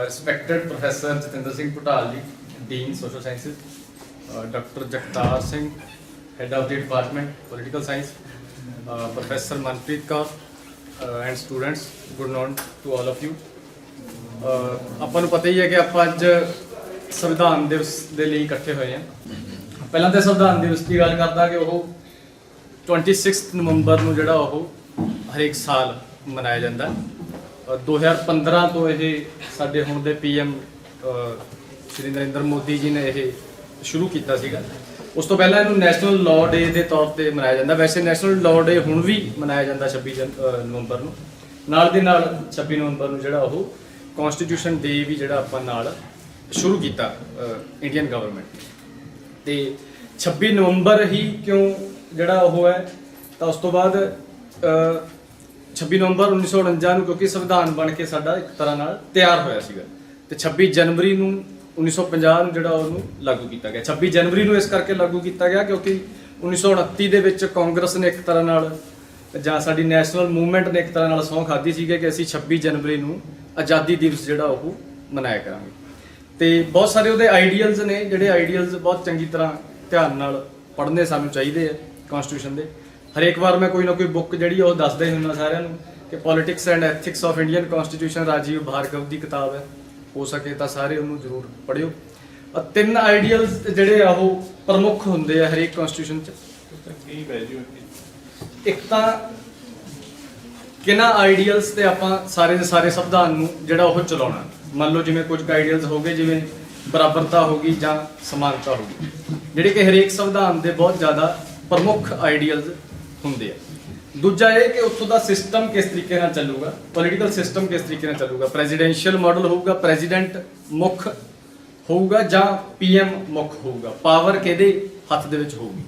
respected Professor Jatinder Singh Patali, Dean Social Sciences, Dr. Jagtar Singh, Head of the Department Political Science, Professor Manpreet Kaur, and students, good noon to all of you. ਆਪਾਂ ਨੂੰ ਪਤਾ ਹੀ ਹੈ ਕਿ ਆਪਾਂ ਅੱਜ ਸੰਵਿਧਾਨ ਦਿਵਸ ਦੇ ਲਈ ਇਕੱਠੇ ਹੋਏ ਹਾਂ। ਪਹਿਲਾਂ ਤਾਂ ਸੰਵਿਧਾਨ ਦਿਵਸ ਦੀ ਗੱਲ ਕਰਦਾ ਕਿ ਉਹ 26 ਨਵੰਬਰ ਨੂੰ ਜਿਹੜਾ ਉਹ ਹਰੇਕ ਸਾਲ ਮਨਾਇਆ ਜਾਂਦਾ। 2015 ਤੋਂ ਇਹ ਸਾਡੇ ਹੁਣ ਦੇ PM ਸ਼੍ਰੀ ਨਰਿੰਦਰ ਮੋਦੀ ਜੀ ਨੇ ਇਹ ਸ਼ੁਰੂ ਕੀਤਾ ਸੀਗਾ। ਉਸ ਤੋਂ ਪਹਿਲਾਂ ਇਹਨੂੰ ਨੈਸ਼ਨਲ ਲਾਅ ਡੇ ਦੇ ਤੌਰ ਤੇ ਮਨਾਇਆ ਜਾਂਦਾ। ਵੈਸੇ ਨੈਸ਼ਨਲ ਲਾਅ ਡੇ ਹੁਣ ਵੀ ਮਨਾਇਆ ਜਾਂਦਾ 26 ਨਵੰਬਰ ਨੂੰ। ਨਾਲ ਦੇ ਨਾਲ 26 ਨਵੰਬਰ ਨੂੰ ਜਿਹੜਾ ਉਹ ਕੌਂਸਟੀਟਿਊਸ਼ਨ ਡੇ ਵੀ ਜਿਹੜਾ ਆਪਾਂ ਨਾਲ ਸ਼ੁਰੂ ਕੀਤਾ ਇੰਡੀਅਨ ਗਵਰਨਮੈਂਟ। ਤੇ 26 ਨਵੰਬਰ ਹੀ ਕਿਉਂ ਜਿਹੜਾ ਉਹ ਹੈ, ਤਾਂ ਉਸ ਤੋਂ ਬਾਅਦ 26 ਨਵੰਬਰ 1949 ਨੂੰ ਕਿਉਂਕਿ ਸੰਵਿਧਾਨ ਬਣ ਕੇ ਸਾਡਾ ਇੱਕ ਤਰ੍ਹਾਂ ਨਾਲ ਤਿਆਰ ਹੋਇਆ ਸੀਗਾ, ਤੇ 26 ਜਨਵਰੀ ਨੂੰ 1950 ਨੂੰ ਜਿਹੜਾ ਉਹਨੂੰ ਲਾਗੂ ਕੀਤਾ ਗਿਆ। 26 ਜਨਵਰੀ ਨੂੰ ਇਸ ਕਰਕੇ ਲਾਗੂ ਕੀਤਾ ਗਿਆ ਕਿਉਂਕਿ 1929 ਦੇ ਵਿੱਚ ਕਾਂਗਰਸ ਨੇ ਇੱਕ ਤਰ੍ਹਾਂ ਨਾਲ ਜਾਂ ਸਾਡੀ ਨੈਸ਼ਨਲ ਮੂਵਮੈਂਟ ਨੇ ਇੱਕ ਤਰ੍ਹਾਂ ਨਾਲ ਸਹੁੰ ਖਾਧੀ ਸੀਗੀ ਕਿ ਅਸੀਂ 26 ਜਨਵਰੀ ਨੂੰ ਆਜ਼ਾਦੀ ਦਿਵਸ ਜਿਹੜਾ ਉਹ ਮਨਾਇਆ ਕਰਾਂਗੇ। ਤੇ ਬਹੁਤ ਸਾਰੇ ਉਹਦੇ ਆਈਡੀਅਲਸ ਨੇ, ਜਿਹੜੇ ਆਈਡੀਅਲਸ ਬਹੁਤ ਚੰਗੀ ਤਰ੍ਹਾਂ ਧਿਆਨ ਨਾਲ ਪੜ੍ਹਨੇ ਸਾਨੂੰ ਚਾਹੀਦੇ ਆ ਕਨਸਟੀਟਿਊਸ਼ਨ ਦੇ। ਹਰੇਕ ਵਾਰ ਮੈਂ ਕੋਈ ਨਾ ਕੋਈ ਬੁੱਕ ਜਿਹੜੀ ਉਹ ਦੱਸਦਾ ਹੀ ਹੁੰਦਾ ਸਾਰਿਆਂ ਨੂੰ ਕਿ politics and ethics of Indian constitution Rajeev Bhargava ਦੀ ਕਿਤਾਬ ਹੈ, ਹੋ ਸਕੇ ਤਾਂ ਸਾਰੇ ਉਹਨੂੰ ਜ਼ਰੂਰ ਪੜ੍ਹਿਓ। 3 ਆਈਡੀਅਲਸ ਜਿਹੜੇ ਆ ਉਹ ਪ੍ਰਮੁੱਖ ਹੁੰਦੇ ਆ ਹਰੇਕ ਕਨਸਟੀਟਿਊਸ਼ਨ 'ਚ। ਇੱਕ ਤਾਂ ਕਿਹਨਾਂ ਆਈਡੀਅਲਸ ਤੇ ਆਪਾਂ ਸਾਰੇ ਦੇ ਸਾਰੇ ਸੰਵਿਧਾਨ ਨੂੰ ਜਿਹੜਾ ਉਹ ਚਲਾਉਣਾ। ਮੰਨ ਲਓ ਜਿਵੇਂ ਕੁਝ ਆਈਡੀਅਲਸ ਹੋ ਗਏ, ਜਿਵੇਂ ਬਰਾਬਰਤਾ ਹੋ ਗਈ ਜਾਂ ਸਮਾਨਤਾ ਹੋ ਗਈ, ਜਿਹੜੇ ਕਿ ਹਰੇਕ ਸੰਵਿਧਾਨ ਦੇ ਬਹੁਤ ਜ਼ਿਆਦਾ ਪ੍ਰਮੁੱਖ ਆਈਡੀਅਲਸ ਹੁੰਦੇ ਆ। ਦੂਜਾ ਇਹ ਕਿ ਉੱਥੋਂ ਦਾ ਸਿਸਟਮ ਕਿਸ ਤਰੀਕੇ ਨਾਲ ਚੱਲੂਗਾ, ਪੋਲੀਟੀਕਲ ਸਿਸਟਮ ਕਿਸ ਤਰੀਕੇ ਨਾਲ ਚੱਲੂਗਾ। ਪ੍ਰੈਜ਼ੀਡੈਂਸ਼ੀਅਲ ਮਾਡਲ ਹੋਊਗਾ, ਪ੍ਰੈਜ਼ੀਡੈਂਟ ਮੁੱਖ ਹੋਊਗਾ ਜਾਂ PM ਮੁੱਖ ਹੋਊਗਾ, ਪਾਵਰ ਕਿਹਦੇ ਹੱਥ ਦੇ ਵਿੱਚ ਹੋਊਗੀ।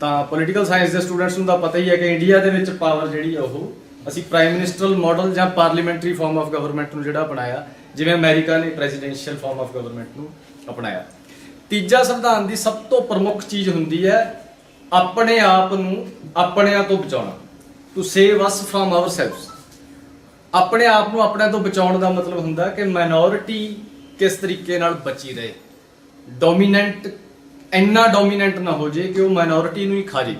ਤਾਂ ਪੋਲੀਟੀਕਲ ਸਾਇੰਸ ਦੇ ਸਟੂਡੈਂਟਸ ਨੂੰ ਤਾਂ ਪਤਾ ਹੀ ਹੈ ਕਿ ਇੰਡੀਆ ਦੇ ਵਿੱਚ ਪਾਵਰ ਜਿਹੜੀ ਆ ਉਹ ਅਸੀਂ ਪ੍ਰਾਈਮ ਮਿਨਿਸਟਰਲ ਮਾਡਲ ਜਾਂ ਪਾਰਲੀਮੈਂਟਰੀ ਫਾਰਮ ਆਫ ਗਵਰਨਮੈਂਟ ਨੂੰ ਜਿਹੜਾ ਅਪਣਾਇਆ, ਜਿਵੇਂ ਅਮਰੀਕਾ ਨੇ ਪ੍ਰੈਜ਼ੀਡੈਂਸ਼ੀਅਲ ਫਾਰਮ ਆਫ ਗਵਰਨਮੈਂਟ ਨੂੰ ਅਪਣਾਇਆ। ਤੀਜਾ ਸੰਵਿਧਾਨ ਦੀ ਸਭ ਤੋਂ ਪ੍ਰਮੁੱਖ ਚੀਜ਼ ਹੁੰਦੀ ਹੈ ਆਪਣੇ ਆਪ ਨੂੰ ਆਪਣਿਆਂ ਤੋਂ ਬਚਾਉਣਾ, to save us from ourselves. ਆਪਣੇ ਆਪ ਨੂੰ ਆਪਣਿਆਂ ਤੋਂ ਬਚਾਉਣ ਦਾ ਮਤਲਬ ਹੁੰਦਾ ਕਿ ਮਾਈਨੋਰਿਟੀ ਕਿਸ ਤਰੀਕੇ ਨਾਲ ਬਚੀ ਰਹੇ, ਡੋਮੀਨੈਂਟ ਇੰਨਾ ਡੋਮੀਨੈਂਟ ਨਾ ਹੋ ਜੇ ਕਿ ਉਹ ਮਾਈਨੋਰਿਟੀ ਨੂੰ ਹੀ ਖਾ ਜੇ।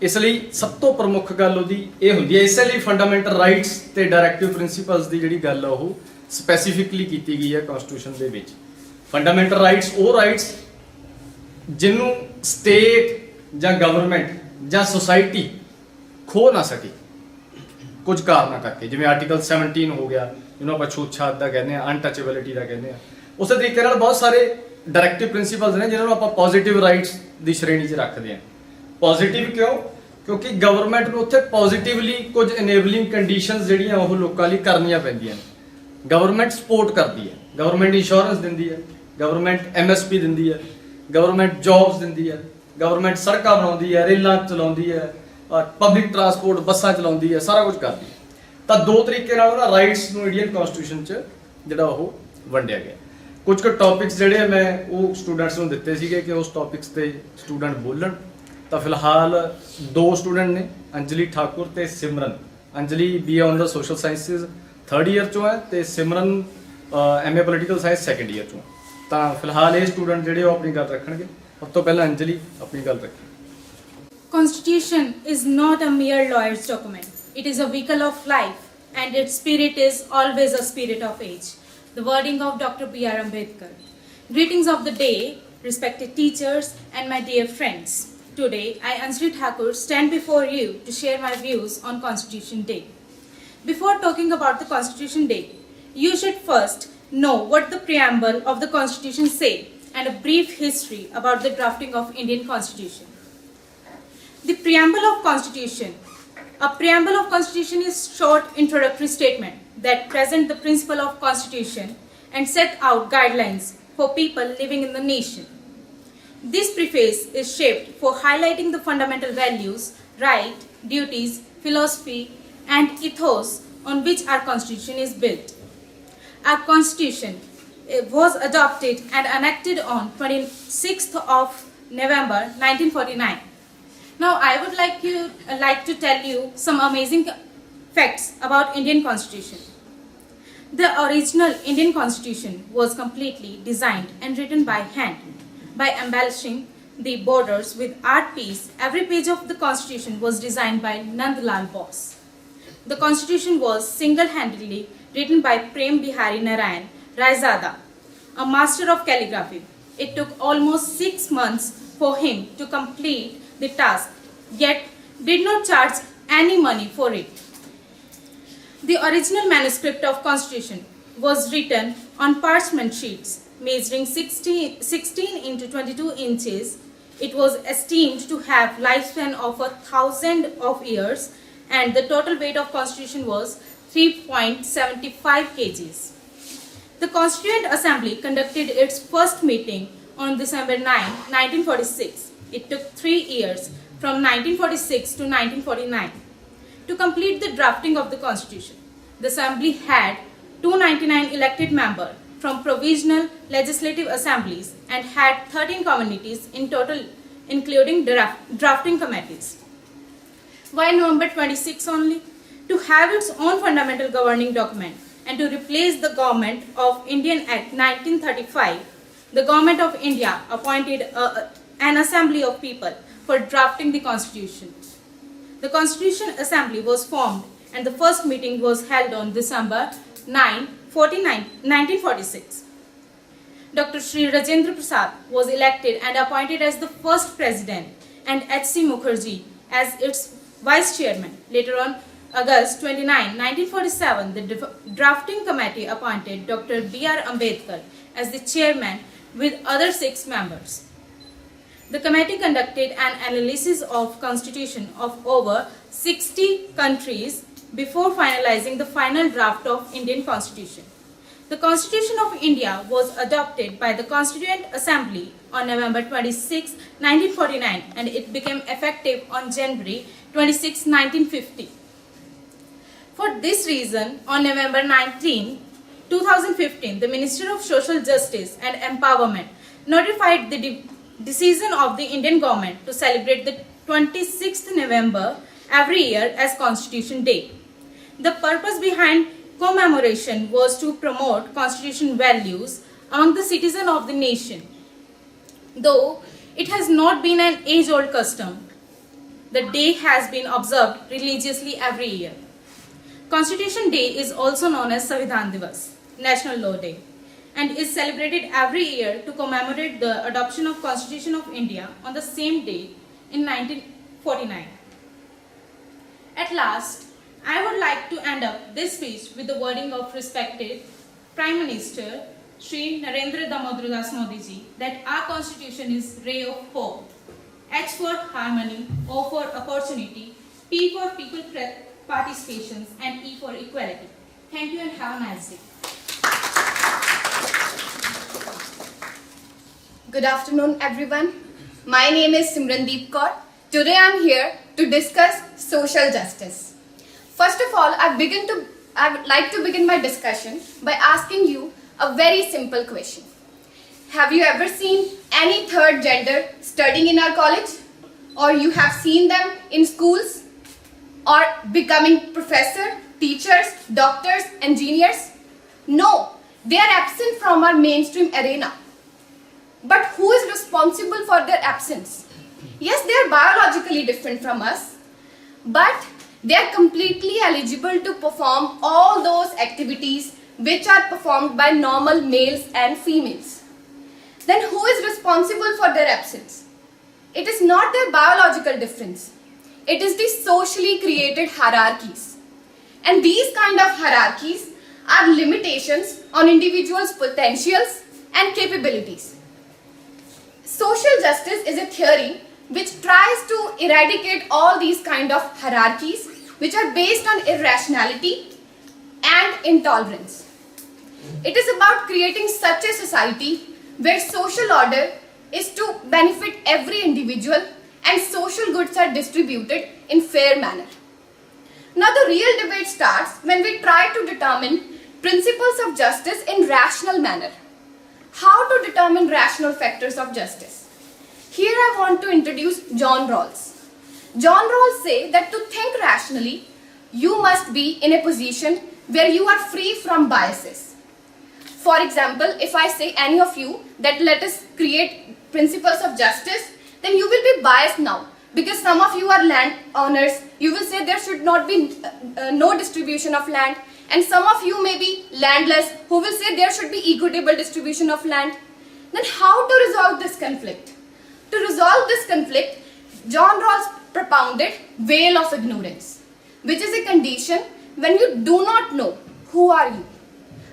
ਇਸ ਲਈ ਸਭ ਤੋਂ ਪ੍ਰਮੁੱਖ ਗੱਲ ਉਹਦੀ ਇਹ ਹੁੰਦੀ ਹੈ। ਇਸੇ ਲਈ ਫੰਡਾਮੈਂਟਲ ਰਾਈਟਸ ਤੇ ਡਾਇਰੈਕਟਿਵ ਪ੍ਰਿੰਸੀਪਲਸ ਦੀ ਜਿਹੜੀ ਗੱਲ ਆ ਉਹ ਸਪੈਸੀਫਿਕਲੀ ਕੀਤੀ ਗਈ ਹੈ ਕਨਸਟੀਟਿਊਸ਼ਨ ਦੇ ਵਿੱਚ। ਫੰਡਾਮੈਂਟਲ ਰਾਈਟਸ ਉਹ ਰਾਈਟਸ ਜਿਹਨੂੰ ਸਟੇਟ ਜਾਂ ਗਵਰਨਮੈਂਟ ਜਾਂ ਸੋਸਾਇਟੀ ਖੋ ਨਾ ਸਕੇ ਕੁਝ ਕਾਰਨਾਂ ਕਰਕੇ, ਜਿਵੇਂ ਆਰਟੀਕਲ 17 ਹੋ ਗਿਆ ਜਿਹਨੂੰ ਆਪਾਂ ਛੂਤਛਾਤ ਦਾ ਕਹਿੰਦੇ ਆ, ਅਨਟੱਚੇਬਿਲਿਟੀ ਦਾ ਕਹਿੰਦੇ ਆ। ਉਸੇ ਤਰੀਕੇ ਨਾਲ ਬਹੁਤ ਸਾਰੇ ਡਾਇਰੈਕਟਿਵ ਪ੍ਰਿੰਸੀਪਲਸ ਨੇ ਜਿਹਨਾਂ ਨੂੰ ਆਪਾਂ ਪੋਜ਼ਿਟਿਵ ਰਾਈਟਸ ਦੀ ਸ਼੍ਰੇਣੀ 'ਚ ਰੱਖਦੇ ਹਾਂ। ਪੋਜ਼ਿਟਿਵ ਕਿਉਂ? ਕਿਉਂਕਿ ਗਵਰਨਮੈਂਟ ਨੂੰ ਉੱਥੇ ਪੋਜ਼ਿਟਿਵਲੀ ਕੁਝ ਇਨੇਬਲਿੰਗ ਕੰਡੀਸ਼ਨਸ ਜਿਹੜੀਆਂ ਉਹ ਲੋਕਾਂ ਲਈ ਕਰਨੀਆਂ ਪੈਂਦੀਆਂ ਨੇ। ਗਵਰਨਮੈਂਟ ਸਪੋਰਟ ਕਰਦੀ ਹੈ, ਗਵਰਨਮੈਂਟ ਇੰਸ਼ੋਰੈਂਸ ਦਿੰਦੀ ਹੈ, ਗਵਰਨਮੈਂਟ MSP ਦਿੰਦੀ ਹੈ, ਗਵਰਨਮੈਂਟ ਜੌਬਸ ਦਿੰਦੀ ਹੈ, ਗਵਰਨਮੈਂਟ ਸੜਕਾਂ ਬਣਾਉਂਦੀ ਹੈ, ਰੇਲਾਂ ਚਲਾਉਂਦੀ ਹੈ, ਪਬਲਿਕ ਟਰਾਂਸਪੋਰਟ ਬੱਸਾਂ ਚਲਾਉਂਦੀ ਹੈ, ਸਾਰਾ ਕੁਝ ਕਰਦੀ ਹੈ। ਤਾਂ ਦੋ ਤਰੀਕੇ ਨਾਲ ਉਹਨਾਂ ਰਾਈਟਸ ਨੂੰ ਇੰਡੀਅਨ ਕਨਸਟੀਟਿਊਸ਼ਨ 'ਚ ਜਿਹੜਾ ਉਹ ਵੰਡਿਆ ਗਿਆ। ਕੁਝ ਕੁ ਟੌਪਿਕਸ ਜਿਹੜੇ ਮੈਂ ਉਹ ਸਟੂਡੈਂਟਸ ਨੂੰ ਦਿੱਤੇ ਸੀਗੇ ਕਿ ਉਸ ਟੌਪਿਕਸ ਤੇ ਸਟੂਡੈਂਟ ਬੋਲਣ। ਤਾਂ ਫਿਲਹਾਲ 2 ਸਟੂਡੈਂਟ ਨੇ, ਅੰਜਲੀ ਠਾਕੁਰ ਤੇ Simran. Anjali BA on the social sciences 3rd year 'ਚੋਂ ਹੈ ਤੇ Simran MA political science 2nd year 'ਚੋਂ। ਤਾਂ ਫਿਲਹਾਲ ਇਹ ਸਟੂਡੈਂਟ ਜਿਹੜੇ ਉਹ ਆਪਣੀ ਗੱਲ ਰੱਖਣਗੇ। ਸਭ ਤੋਂ ਪਹਿਲਾਂ ਅੰਜਲੀ ਆਪਣੀ ਗੱਲ ਰੱਖੇ। Constitution is not a mere lawyer's document. It is a vehicle of life, and its spirit is always a spirit of age. The wording of Dr. B.R. Ambedkar. Greetings of the day, respected teachers and my dear friends. Today, I, Anjali Thakur, stand before you to share my views on Constitution Day. Before talking about the Constitution Day, you should first know what the preamble of the Constitution say and a brief history about the drafting of Indian Constitution. The preamble of Constitution. A preamble of Constitution is short introductory statement that present the principle of Constitution and set out guidelines for people living in the nation. This preface is shaped for highlighting the fundamental values, right, duties, philosophy, and ethos on which our Constitution is built. Our Constitution was adopted and enacted on 26th of November 1949. Now, I would like to tell you some amazing facts about Indian Constitution. The original Indian Constitution was completely designed and written by hand. By embellishing the borders with art piece, every page of the Constitution was designed by Nandlal Bose. The Constitution was single-handedly written by Prem Bihari Narayan Raizada, a master of calligraphy. It took almost 6 months for him to complete the task, yet did not charge any money for it. The original manuscript of Constitution was written on parchment sheets measuring 16 into 22 inches. It was esteemed to have lifespan of 1,000 of years, and the total weight of Constitution was 3.75 kgs. The Constituent Assembly conducted its first meeting on December 9, 1946. It took 3 years, from 1946 to 1949, to complete the drafting of the Constitution. The Assembly had 299 elected members from provisional legislative assemblies and had 13 committees in total, including drafting committees. Why November 26 only? To have its own fundamental governing document and to replace the Government of Indian Act 1935, the Government of India appointed an assembly of people for drafting the Constitution. The Constitution Assembly was formed and the first meeting was held on December 9, 1946. Dr. Shri Rajendra Prasad was elected and appointed as the first president and H.C. Mukherjee as its vice chairman. Later on, August 29, 1947, the drafting committee appointed Dr. B.R. Ambedkar as the chairman with other 6 members. The committee conducted an analysis of constitution of over 60 countries before finalizing the final draft of Indian Constitution. The Constitution of India was adopted by the Constituent Assembly on November 26, 1949, and it became effective on January 26, 1950. For this reason, on November 19, 2015, the Minister of Social Justice and Empowerment notified the decision of the Indian government to celebrate the 26th November every year as Constitution Day. The purpose behind commemoration was to promote constitution values among the citizens of the nation. Though it has not been an age-old custom, the day has been observed religiously every year. Constitution Day is also known as Samvidhan Divas, National Law Day, and is celebrated every year to commemorate the adoption of Constitution of India on the same date in 1949. At last, I would like to end up this speech with the wording of respected Prime Minister Shri Narendra Damodar Das Modi ji, that our Constitution is ray of hope, H for harmony, O for opportunity, P for people participation, and E for equality. Thank you and have a nice day. Good afternoon, everyone. My name is Simrandeep Kaur. Today I am here to discuss social justice. First of all, I would like to begin my discussion by asking you a very simple question. Have you ever seen any third gender studying in our college? Or you have seen them in schools? Or becoming professor, teachers, doctors, engineers? No, they are absent from our mainstream arena. But who is responsible for their absence? Yes, they are biologically different from us, but they are completely eligible to perform all those activities which are performed by normal males and females. Then who is responsible for their absence? It is not their biological difference. It is the socially created hierarchies. And these kind of hierarchies are limitations on individuals' potentials and capabilities. Social justice is a theory which tries to eradicate all these kind of hierarchies which are based on irrationality and intolerance. It is about creating such a society where social order is to benefit every individual and social goods are distributed in fair manner. Now the real debate starts when we try to determine principles of justice in rational manner. How to determine rational factors of justice? Here I want to introduce John Rawls. John Rawls says that to think rationally, you must be in a position where you are free from biases. For example, if I say any of you that let us create principles of justice, then you will be biased now. Because some of you are land owners, you will say there should not be no distribution of land. And some of you may be landless, who will say there should be equitable distribution of land. Then how to resolve this conflict? To resolve this conflict, John Rawls propounded veil of ignorance, which is a condition when you do not know who are you.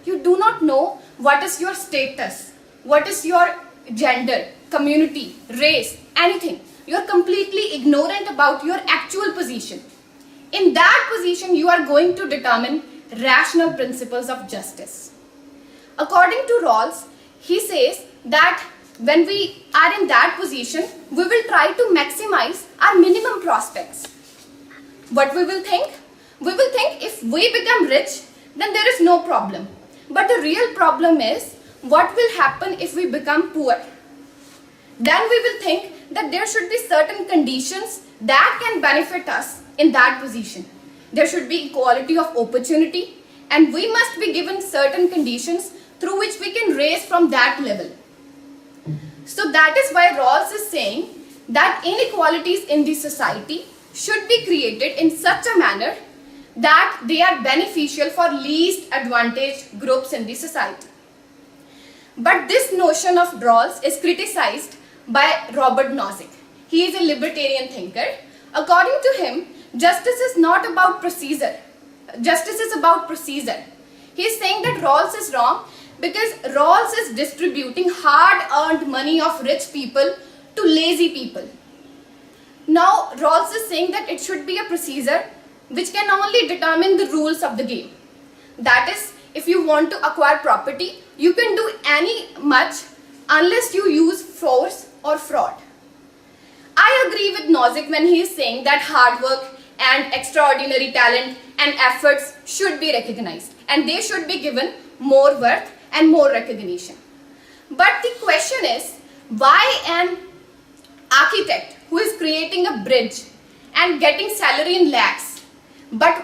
You do not know what is your status, what is your gender, community, race, anything. You are completely ignorant about your actual position. In that position, you are going to determine rational principles of justice. According to Rawls, he says that when we are in that position, we will try to maximize our minimum prospects. What we will think? We will think if we become rich, then there is no problem. But the real problem is what will happen if we become poor. Then we will think that there should be certain conditions that can benefit us in that position. There should be equality of opportunity, and we must be given certain conditions through which we can raise from that level. So that is why Rawls is saying that inequalities in the society should be created in such a manner that they are beneficial for least advantaged groups in the society. But this notion of Rawls is criticized by Robert Nozick. He is a libertarian thinker. According to him, justice is not about procedure. Justice is about procedure. He is saying that Rawls is wrong because Rawls is distributing hard-earned money of rich people to lazy people. Now, Rawls is saying that it should be a procedure which can only determine the rules of the game. That is, if you want to acquire property, you can do any much unless you use force or fraud. I agree with Nozick when he is saying that hard work and extraordinary talent and efforts should be recognized and they should be given more worth and more recognition. But the question is, why an architect who is creating a bridge and getting salary in lakhs, but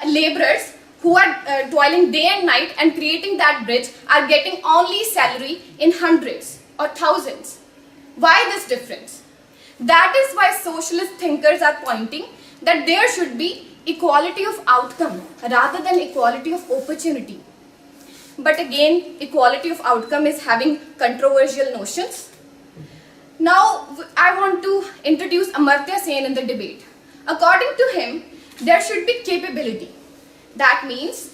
laborers who are toiling day and night and creating that bridge are getting only salary in hundreds or thousands? Why this difference? That is why socialist thinkers are pointing that there should be equality of outcome rather than equality of opportunity. But again, equality of outcome is having controversial notions. Now, I want to introduce Amartya Sen in the debate. According to him, there should be capability. That means,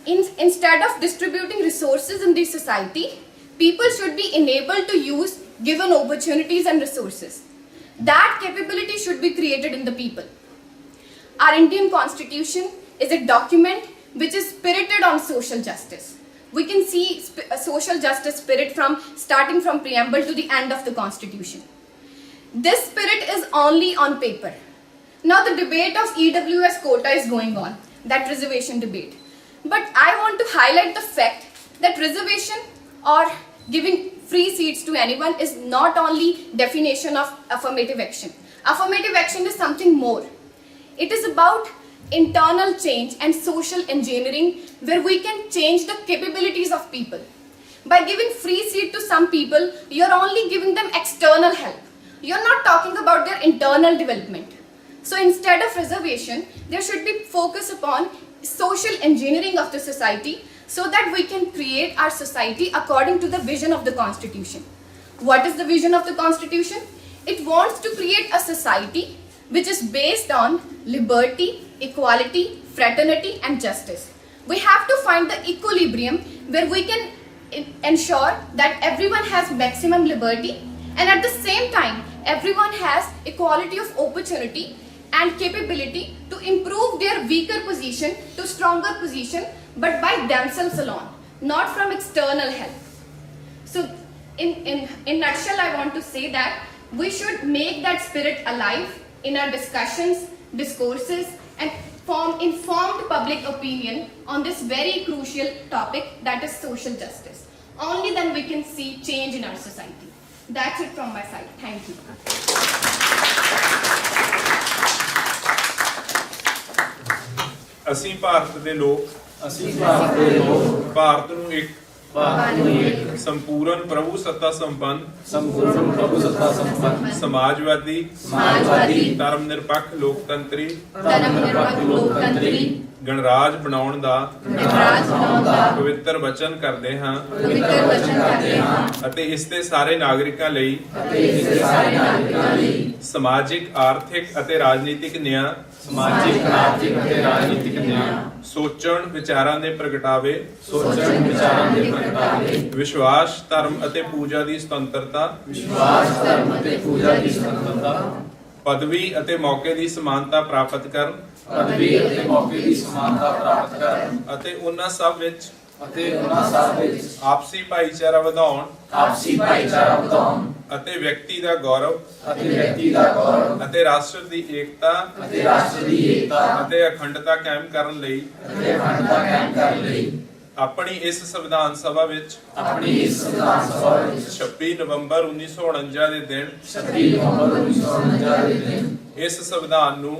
instead of distributing resources in the society, people should be enabled to use given opportunities and resources. That capability should be created in the people. Our Indian Constitution is a document which is spirited on social justice. We can see social justice spirit from starting from preamble to the end of the Constitution. This spirit is only on paper. Now the debate of EWS quota is going on, that reservation debate. But I want to highlight the fact that reservation or giving free seats to anyone is not only definition of affirmative action. Affirmative action is something more. It is about internal change and social engineering where we can change the capabilities of people. By giving free seat to some people, you are only giving them external help. You are not talking about their internal development. So instead of reservation, there should be focus upon social engineering of the society so that we can create our society according to the vision of the Constitution. What is the vision of the Constitution? It wants to create a society which is based on liberty, equality, fraternity and justice. We have to find the equilibrium where we can ensure that everyone has maximum liberty and at the same time everyone has equality of opportunity and capability to improve their weaker position to stronger position, but by themselves alone, not from external help. So in nutshell, I want to say that we should make that spirit alive in our discussions, discourses and form informed public opinion on this very crucial topic, that is social justice. Only then we can see change in our society. That's it from my side. Thank you. ਅਸੀਂ ਭਾਰਤ ਦੇ ਲੋਕ ਅਸੀਂ ਭਾਰਤ ਦੇ ਲੋਕ ਭਾਰਤ ਨੂੰ ਇੱਕ ਭਾਰਤ ਨੂੰ ਇੱਕ ਸੰਪੂਰਨ ਪ੍ਰਭੂ ਸੱਤਾ ਸੰਪੰਨ ਸੰਪੂਰਨ ਪ੍ਰਭੂ ਸੱਤਾ ਸੰਪੰਨ ਸਮਾਜਵਾਦੀ ਧਰਮ ਨਿਰਪੱਖ ਲੋਕਤੰਤਰੀ ਗਣਰਾਜ ਬਣਾਉਣ ਦਾ ਪਵਿੱਤਰ ਵਚਨ ਕਰਦੇ ਹਾਂ ਅਤੇ ਇਸ ਦੇ ਸਾਰੇ ਨਾਗਰਿਕਾਂ ਲਈ ਸਮਾਜਿਕ ਆਰਥਿਕ ਅਤੇ ਰਾਜਨੀਤਿਕ ਨਿਆਂ ਸਮਾਜਿਕ ਆਰਥਿਕ ਅਤੇ ਰਾਜਨੀਤਿਕ ਨਿਆਂ ਸੋਚਣ ਵਿਚਾਰਾਂ ਦੇ ਪ੍ਰਗਟਾਵੇ ਵਿਸ਼ਵਾਸ ਧਰਮ ਅਤੇ ਪੂਜਾ ਦੀ ਸੁਤੰਤਰਤਾ ਪਦਵੀ ਅਤੇ ਮੌਕੇ ਦੀ ਸਮਾਨਤਾ ਪ੍ਰਾਪਤ ਕਰਨ ਅਤੇ ਉਹਨਾਂ ਸਭ ਵਿੱਚ ਆਪਸੀ ਭਾਈਚਾਰਾ ਵਧਾਉਣ ਅਤੇ ਵਿਅਕਤੀ ਦਾ ਗੌਰਵ ਅਤੇ ਰਾਸ਼ਟਰ ਦੀ ਏਕਤਾ ਅਤੇ ਅਖੰਡਤਾ ਕਾਇਮ ਕਰਨ ਲਈ ਆਪਣੀ ਇਸ ਸੰਵਿਧਾਨ ਸਭਾ ਵਿੱਚ 26 ਨਵੰਬਰ 1949 ਦੇ ਦਿਨ ਇਸ ਸੰਵਿਧਾਨ ਨੂੰ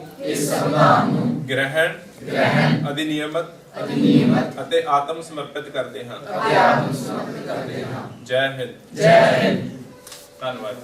ਗ੍ਰਹਿਣ ਅਧਿਨਿਯਮਤ ਅਤੇ ਆਤਮ ਸਮਰਪਿਤ ਕਰਦੇ ਹਾਂ। ਜੈ ਹਿੰਦ। ਧੰਨਵਾਦ।